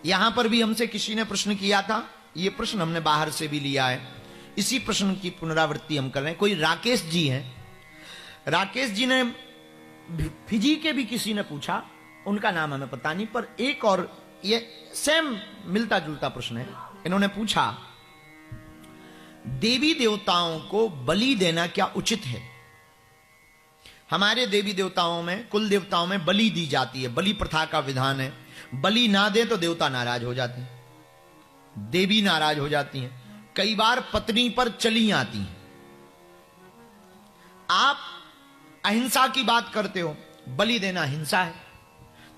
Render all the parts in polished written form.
यहां पर भी हमसे किसी ने प्रश्न किया था, ये प्रश्न हमने बाहर से भी लिया है, इसी प्रश्न की पुनरावृत्ति हम कर रहे हैं। कोई राकेश जी हैं, राकेश जी ने फिजी के भी किसी ने पूछा, उनका नाम हमें पता नहीं, पर एक और ये सेम मिलता जुलता प्रश्न है। इन्होंने पूछा, देवी देवताओं को बलि देना क्या उचित है? हमारे देवी देवताओं में, कुल देवताओं में बलि दी जाती है, बलि प्रथा का विधान है। बलि ना दे तो देवता नाराज हो जाते हैं, देवी नाराज हो जाती हैं, कई बार पत्नी पर चली आती हैं। आप अहिंसा की बात करते हो, बलि देना हिंसा है,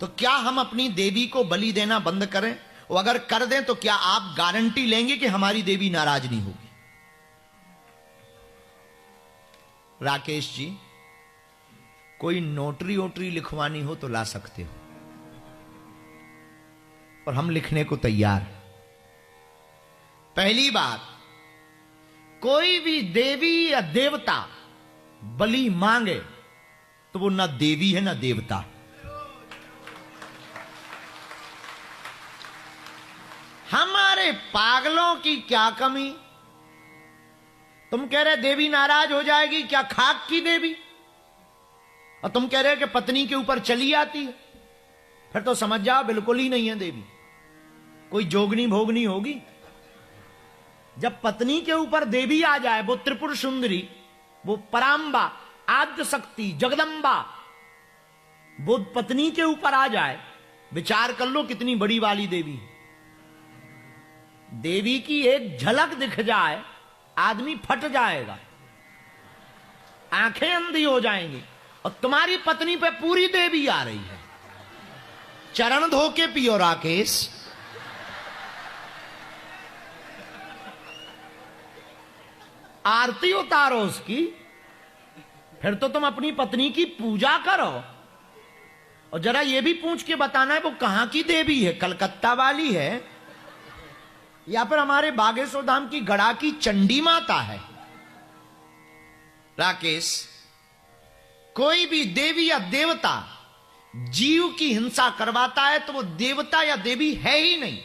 तो क्या हम अपनी देवी को बलि देना बंद करें? और अगर कर दें तो क्या आप गारंटी लेंगे कि हमारी देवी नाराज नहीं होगी? राकेश जी, कोई नोटरी वोटरी लिखवानी हो तो ला सकते हो, और हम लिखने को तैयार हैं। पहली बात, कोई भी देवी या देवता बलि मांगे तो वो ना देवी है ना देवता। हमारे पागलों की क्या कमी? तुम कह रहे देवी नाराज हो जाएगी, क्या खाक की देवी? और तुम कह रहे कि पत्नी के ऊपर चली आती है, फिर तो समझ जाओ बिल्कुल ही नहीं है देवी, कोई जोगनी भोगनी होगी। जब पत्नी के ऊपर देवी आ जाए, वो त्रिपुर सुंदरी, वो परांबा, आद्य शक्ति, जगदंबा, वो पत्नी के ऊपर आ जाए, विचार कर लो कितनी बड़ी वाली देवी है। देवी की एक झलक दिख जाए, आदमी फट जाएगा, आंखें अंधी हो जाएंगी। और तुम्हारी पत्नी पे पूरी देवी आ रही है। चरण धो के पियो राकेश। आरती उतारो उसकी, फिर तो तुम अपनी पत्नी की पूजा करो। और जरा ये भी पूछ के बताना है वो कहां की देवी है, कलकत्ता वाली है या फिर हमारे बागेश्वर धाम की गड़ा की चंडी माता है? राकेश, कोई भी देवी या देवता जीव की हिंसा करवाता है तो वो देवता या देवी है ही नहीं।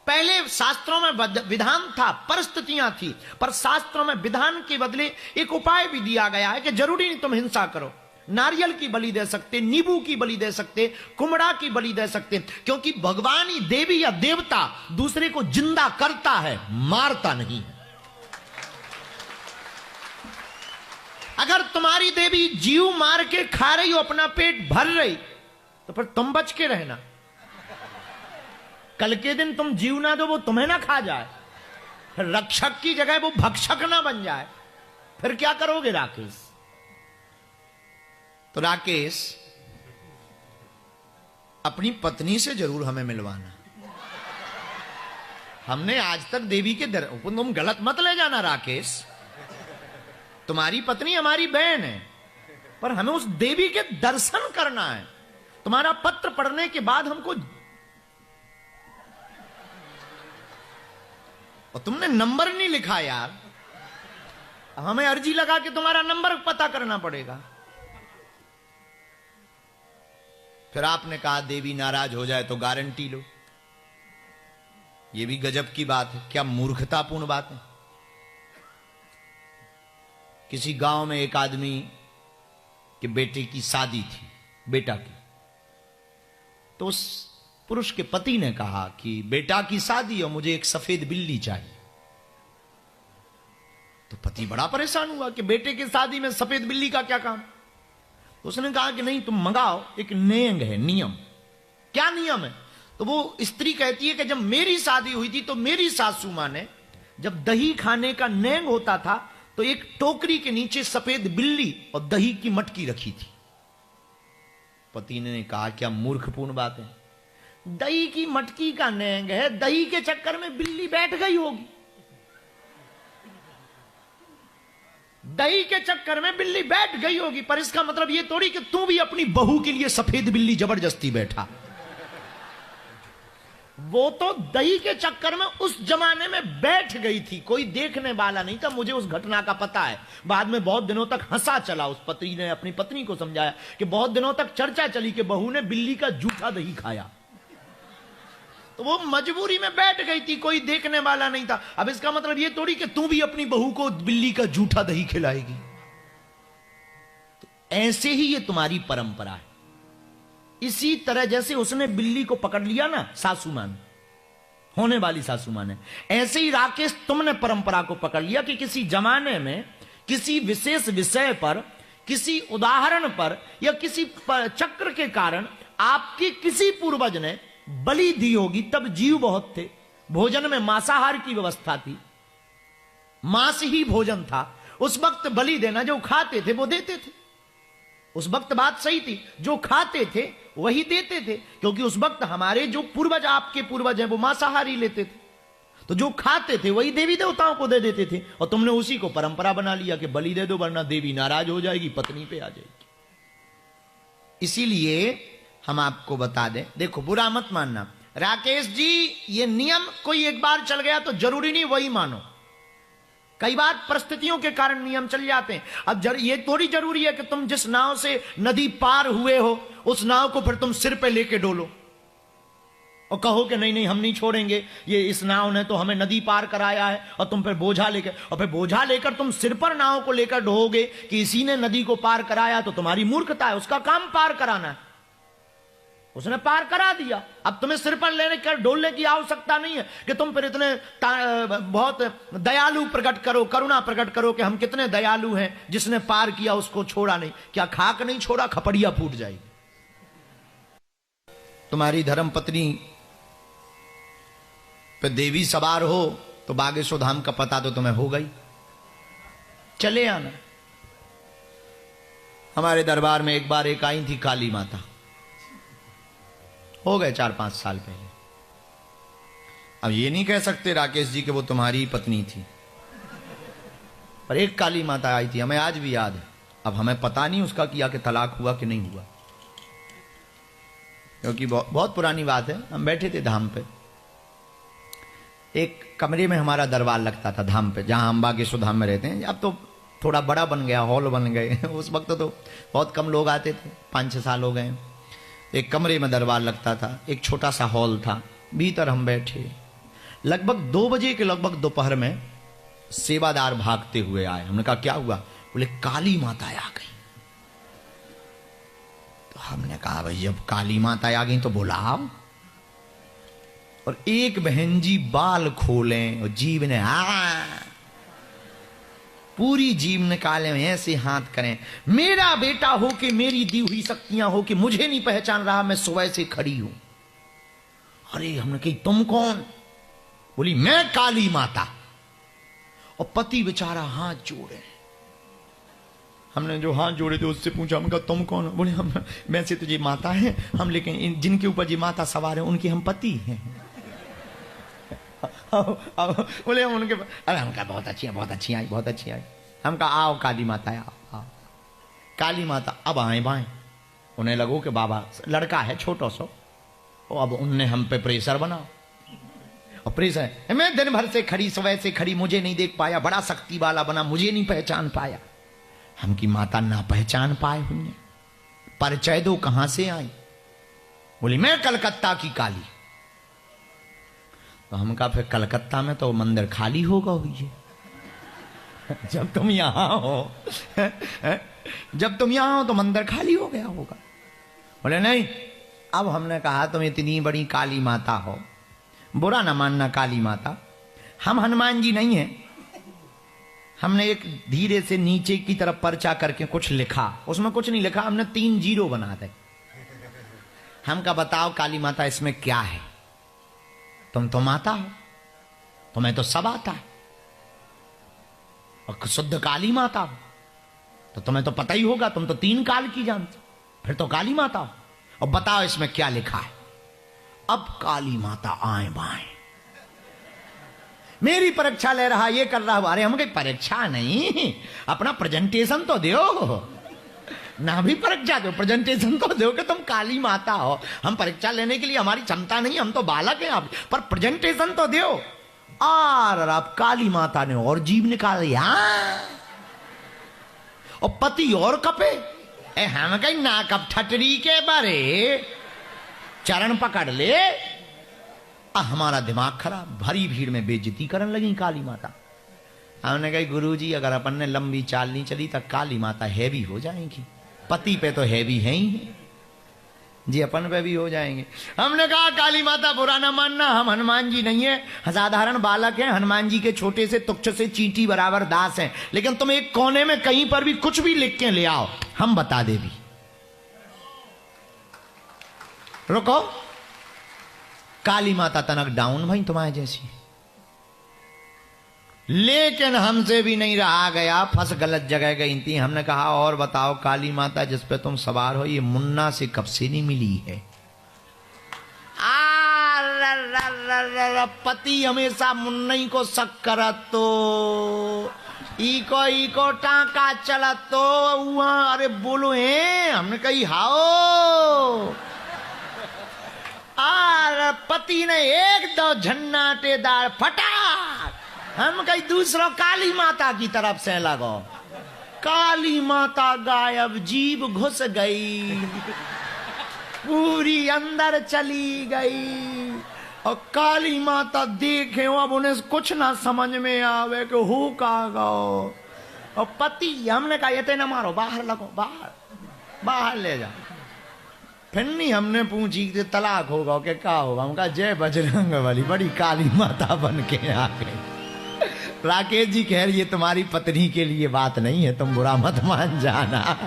पहले शास्त्रों में विधान था, परिस्थितियां थी, पर शास्त्रों में विधान के बदले एक उपाय भी दिया गया है कि जरूरी नहीं तुम हिंसा करो। नारियल की बलि दे सकते, नींबू की बलि दे सकते, कुमड़ा की बलि दे सकते, क्योंकि भगवान ही देवी या देवता दूसरे को जिंदा करता है, मारता नहीं है। अगर तुम्हारी देवी जीव मार के खा रही हो, अपना पेट भर रही, तो फिर तुम बच के रहना। कल के दिन तुम जीव ना दो, वो तुम्हें ना खा जाए, फिर रक्षक की जगह वो भक्षक ना बन जाए, फिर क्या करोगे राकेश? तो राकेश, अपनी पत्नी से जरूर हमें मिलवाना। हमने आज तक देवी के दर, तुम गलत मत ले जाना राकेश, तुम्हारी पत्नी हमारी बहन है, पर हमें उस देवी के दर्शन करना है। तुम्हारा पत्र पढ़ने के बाद हमको, और तुमने नंबर नहीं लिखा यार, हमें अर्जी लगा के तुम्हारा नंबर पता करना पड़ेगा। फिर आपने कहा देवी नाराज हो जाए तो गारंटी लो। यह भी गजब की बात है, क्या मूर्खतापूर्ण बात है। किसी गांव में एक आदमी के बेटे की शादी थी, बेटा की, तो उस पुरुष के पति ने कहा कि बेटा की शादी और मुझे एक सफेद बिल्ली चाहिए। तो पति बड़ा परेशान हुआ कि बेटे की शादी में सफेद बिल्ली का क्या काम। तो उसने कहा कि नहीं, तुम मंगाओ, एक नेंग है, नियम। क्या नियम है? तो वो स्त्री कहती है कि जब मेरी शादी हुई थी तो मेरी सासू मां ने, जब दही खाने का नेंग होता था तो एक टोकरी के नीचे सफेद बिल्ली और दही की मटकी रखी थी। पति ने कहा क्या मूर्खपूर्ण बात है, दही की मटकी का नेंग है, दही के चक्कर में बिल्ली बैठ गई होगी, दही के चक्कर में बिल्ली बैठ गई होगी, पर इसका मतलब यह थोड़ी कि तू भी अपनी बहू के लिए सफेद बिल्ली जबरदस्ती बैठा। वो तो दही के चक्कर में उस जमाने में बैठ गई थी, कोई देखने वाला नहीं था। मुझे उस घटना का पता है, बाद में बहुत दिनों तक हंसा चला। उस पति ने अपनी पत्नी को समझाया कि बहुत दिनों तक चर्चा चली कि बहू ने बिल्ली का जूठा दही खाया। तो वो मजबूरी में बैठ गई थी, कोई देखने वाला नहीं था। अब इसका मतलब ये थोड़ी कि तू भी अपनी बहू को बिल्ली का जूठा दही खिलाएगी। तो ऐसे ही ये तुम्हारी परंपरा है। इसी तरह जैसे उसने बिल्ली को पकड़ लिया ना सासू मां ने, होने वाली सासू मां ने, ऐसे ही राकेश तुमने परंपरा को पकड़ लिया कि किसी जमाने में किसी विशेष विषय पर, किसी उदाहरण पर या किसी चक्र के कारण आपके किसी पूर्वज ने बलि दी होगी। तब जीव बहुत थे, भोजन में मांसाहार की व्यवस्था थी, मांस ही भोजन था। उस वक्त बलि देना, जो खाते थे वो देते थे। उस वक्त बात सही थी, जो खाते थे वही देते थे, क्योंकि उस वक्त हमारे जो पूर्वज, आपके पूर्वज हैं, वो मांसाहारी लेते थे। तो जो खाते थे वही देवी देवताओं को दे देते थे, और तुमने उसी को परंपरा बना लिया कि बलि दे दो वरना देवी नाराज हो जाएगी, पत्नी पे आ जाएगी। इसीलिए हम आपको बता दें, देखो बुरा मत मानना राकेश जी, ये नियम कोई एक बार चल गया तो जरूरी नहीं वही मानो। कई बार परिस्थितियों के कारण नियम चल जाते हैं। अब ये थोड़ी जरूरी है कि तुम जिस नाव से नदी पार हुए हो उस नाव को फिर तुम सिर पे लेके डोलो और कहो कि नहीं नहीं हम नहीं छोड़ेंगे, ये इस नाव ने तो हमें नदी पार कराया है, और तुम फिर बोझा लेकर, और फिर बोझा लेकर तुम सिर पर नाव को लेकर ढोगे कि इसी ने नदी को पार कराया, तो तुम्हारी मूर्खता है। उसका काम पार कराना है, उसने पार करा दिया। अब तुम्हें सिर पर लेने कर डोलने की आवश्यकता नहीं है कि तुम फिर इतने बहुत दयालु प्रकट करो, करुणा प्रकट करो कि हम कितने दयालु हैं, जिसने पार किया उसको छोड़ा नहीं। क्या खाक नहीं छोड़ा, खपड़िया फूट जाएगी। तुम्हारी धर्म पत्नी पे देवी सवार हो तो बागेश्वर धाम का पता तो तुम्हें हो गई, चले आना। हमारे दरबार में एक बार एक आई थी काली माता, हो गए 4-5 साल पहले। अब ये नहीं कह सकते राकेश जी कि वो तुम्हारी पत्नी थी, पर एक काली माता आई थी, हमें आज भी याद है। अब हमें पता नहीं उसका किया कि तलाक हुआ कि नहीं हुआ, क्योंकि बहुत पुरानी बात है। हम बैठे थे धाम पे, एक कमरे में हमारा दरबार लगता था धाम पे, जहां हम बागेश्वर धाम में रहते हैं। अब तो थोड़ा बड़ा बन गया, हॉल बन गए। उस वक्त तो बहुत कम लोग आते थे, 5-6 साल हो गए। एक कमरे में दरबार लगता था, एक छोटा सा हॉल था, भीतर हम बैठे। लगभग 2 बजे के लगभग दोपहर में सेवादार भागते हुए आए। हमने कहा क्या हुआ? बोले काली माता आ गई। तो हमने कहा भाई जब काली माता आ गई तो बुलाओ। और एक बहन जी बाल खोलें और जीभ ने पूरी जीव निकाले, ऐसे हाथ करें, मेरा बेटा हो कि मेरी दी हुई शक्तियां हो कि मुझे नहीं पहचान रहा, मैं सुबह से खड़ी हूं। अरे हमने कही तुम कौन? बोली मैं काली माता। और पति बेचारा हाथ जोड़े। हमने जो हाथ जोड़े थे उससे पूछा, हमने कहा तुम कौन? बोले हम वैसे तो ये माता है हम, लेकिन जिनके ऊपर ये माता सवार है उनके हम पति हैं। बोले हम उनके, अरे हम कहा बहुत अच्छी है, बहुत अच्छी आई, बहुत अच्छी आई। हम कहा आओ काली माता आओ, आओ। काली माता अब आए बाएं। उन्हें लगो कि बाबा लड़का है छोटा सा, अब उनने हम पे प्रेशर बनाओ। और प्रेशर, मैं दिन भर से खड़ी, सुबह से खड़ी, मुझे नहीं देख पाया, बड़ा शक्ति वाला बना, मुझे नहीं पहचान पाया। हम की माता ना पहचान पाए हुई, परिचय दो कहां से आई? बोली मैं कलकत्ता की काली। तो हम कहा फिर कलकत्ता में तो मंदिर खाली होगा हुई है। जब तुम यहां हो, जब तुम यहां हो तो मंदिर खाली हो गया होगा। बोले नहीं। अब हमने कहा तुम इतनी बड़ी काली माता हो, बुरा ना मानना काली माता, हम हनुमान जी नहीं हैं। हमने एक धीरे से नीचे की तरफ पर्चा करके कुछ लिखा, उसमें कुछ नहीं लिखा, हमने 3 जीरो बना दे। हम का बताओ काली माता इसमें क्या है? तुम तो माता हो, तुम्हें तो सब आता है, और शुद्ध काली माता हो तो तुम्हें तो पता ही होगा, तुम तो 3 काल की जानते, फिर तो काली माता हो। और बताओ इसमें क्या लिखा है? अब काली माता आए बाएं, मेरी परीक्षा ले रहा, ये कर रहा। अरे हम कहीं परीक्षा नहीं, अपना प्रेजेंटेशन तो दो ना, भी परीक्षा दो, प्रेजेंटेशन तो दो कि तुम काली माता हो। हम परीक्षा लेने के लिए हमारी क्षमता नहीं, हम तो बालक हैं आप, पर प्रेजेंटेशन तो दो। और अब काली माता ने और जीभ निकाल दिया, और पति और कपे। हम कहीं ना कब ठटरी के बारे चरण पकड़ ले, हमारा दिमाग खराब, भरी भीड़ में बेइज्जती करने लगी काली माता। हमने कहा गुरुजी अगर अपन ने लंबी चाल नहीं चली तो काली माता हैवी हो जाएंगी, पति पे तो हैवी है ही है जी, अपन पे भी हो जाएंगे। हमने कहा काली माता बुरा ना मानना, हम हनुमान जी नहीं है, साधारण बालक हैं, हनुमान जी के छोटे से तुच्छ से चींटी बराबर दास हैं, लेकिन तुम एक कोने में कहीं पर भी कुछ भी लिख के ले आओ, हम बता दे भी। रुको, काली माता तनक डाउन भाई तुम्हारे जैसी, लेकिन हमसे भी नहीं रहा गया, फंस गलत जगह गई थी। हमने कहा और बताओ काली माता जिस पे तुम सवार हो ये मुन्ना से कब से नहीं मिली है? पति हमेशा मुन्ना ही को शक करत तो इको टाका चलत तो वहां, अरे बोलो है, हमने कही हाओ। पति ने एक दो झन्नाटेदार फटाक, हम कहीं दूसरों काली माता की तरफ से लगो, काली माता गायब, जीभ घुस गई, पूरी अंदर चली गई। और काली माता देखे अब उन्हें कुछ ना समझ में आवे कि हु का गो। और पति, हमने कहा ये न मारो, बाहर लगो, बाहर ले जाओ। फिर नहीं हमने पूछी कि तलाक होगा कि क्या होगा, हम कहा जय बजरंग बली, बड़ी काली माता बन के आ गई। राकेश जी कह रही है तुम्हारी पत्नी के लिए बात नहीं है, तुम बुरा मत मान जाना।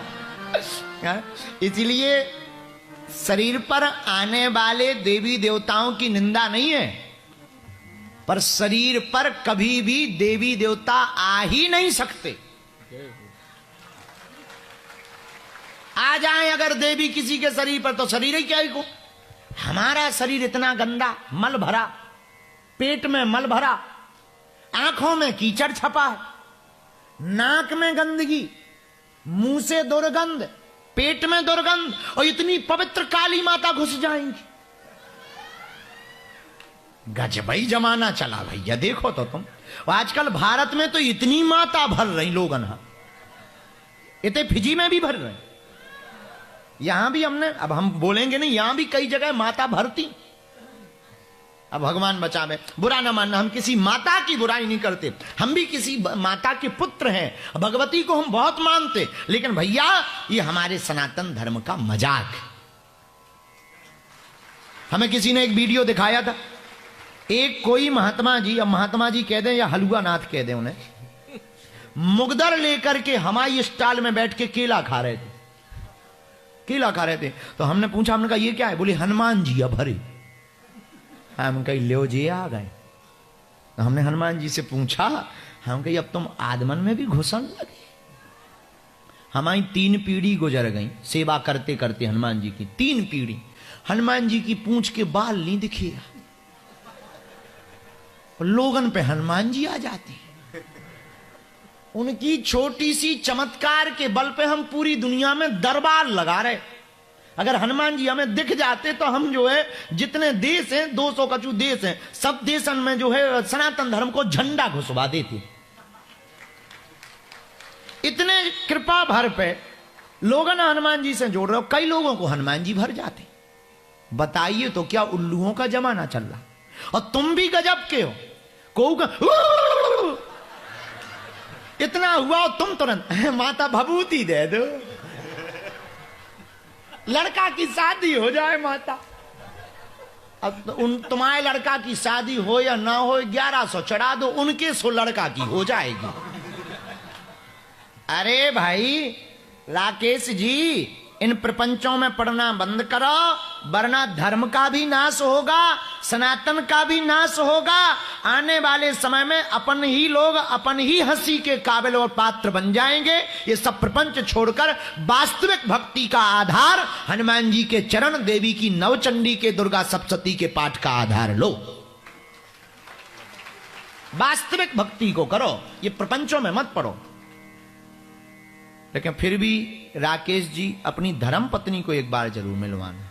इसलिए शरीर पर आने वाले देवी देवताओं की निंदा नहीं है, पर शरीर पर कभी भी देवी देवता आ ही नहीं सकते। आ जाए अगर देवी किसी के शरीर पर तो शरीर ही क्या ही को। हमारा शरीर इतना गंदा, मल भरा, पेट में मल भरा, आंखों में कीचड़ छपा है, नाक में गंदगी, मुंह से दुर्गंध, पेट में दुर्गंध, और इतनी पवित्र काली माता घुस जाएंगी। गजबई जमाना चला भैया, देखो तो तुम आजकल भारत में तो इतनी माता भर रही लोगन, इतने फिजी में भी भर रहे, यहां भी हमने, अब हम बोलेंगे नहीं, यहां भी कई जगह माता भरती। अब भगवान बचावे, बुरा ना मानना, हम किसी माता की बुराई नहीं करते, हम भी किसी माता के पुत्र हैं, भगवती को हम बहुत मानते, लेकिन भैया ये हमारे सनातन धर्म का मजाक। हमें किसी ने एक वीडियो दिखाया था, एक कोई महात्मा जी, अब महात्मा जी कह दें या हलुआ नाथ कह दें उन्हें, मुगदर लेकर के हमारी स्टाल में बैठ के केला खा रहे थे, केला खा रहे थे। तो हमने पूछा, हमने कहा ये क्या है? बोले हनुमान जी अब हरे। हम कही लो जी आ गए। तो हमने हनुमान जी से पूछा, हम कही अब तुम आदमन में भी घुसन लगे। हमारी 3 पीढ़ी गुजर गई सेवा करते करते, हनुमान जी की 3 पीढ़ी। हनुमान जी की पूंछ के बाल नहीं दिखे, लोगन पे हनुमान जी आ जाती, उनकी छोटी सी चमत्कार के बल पे हम पूरी दुनिया में दरबार लगा रहे। अगर हनुमान जी हमें दिख जाते तो हम जो है जितने देश हैं, 200 कछु देश हैं, सब देशन में जो है सनातन धर्म को झंडा घुसवा देते। इतने कृपा भर पे लोगों ने हनुमान जी से जोड़ रहे हो, कई लोगों को हनुमान जी भर जाते। बताइए तो क्या उल्लुओं का जमाना चल रहा, और तुम भी गजब के हो। इतना हुआ तुम तुरंत माता भभूति दे दो, लड़का की शादी हो जाए माता। अब तुम्हारे लड़का की शादी हो या ना हो, 1100 चढ़ा दो, उनके 100 लड़का की हो जाएगी। अरे भाई राकेश जी, इन प्रपंचों में पढ़ना बंद करो, वरना धर्म का भी नाश होगा, सनातन का भी नाश होगा। आने वाले समय में अपन ही लोग अपन ही हंसी के काबिल और पात्र बन जाएंगे। ये सब प्रपंच छोड़कर वास्तविक भक्ति का आधार हनुमान जी के चरण, देवी की नवचंडी के, दुर्गा सप्तशती के पाठ का आधार लो। वास्तविक भक्ति को करो, ये प्रपंचों में मत पड़ो। लेकिन फिर भी राकेश जी अपनी धर्म पत्नी को एक बार जरूर मिलवाना।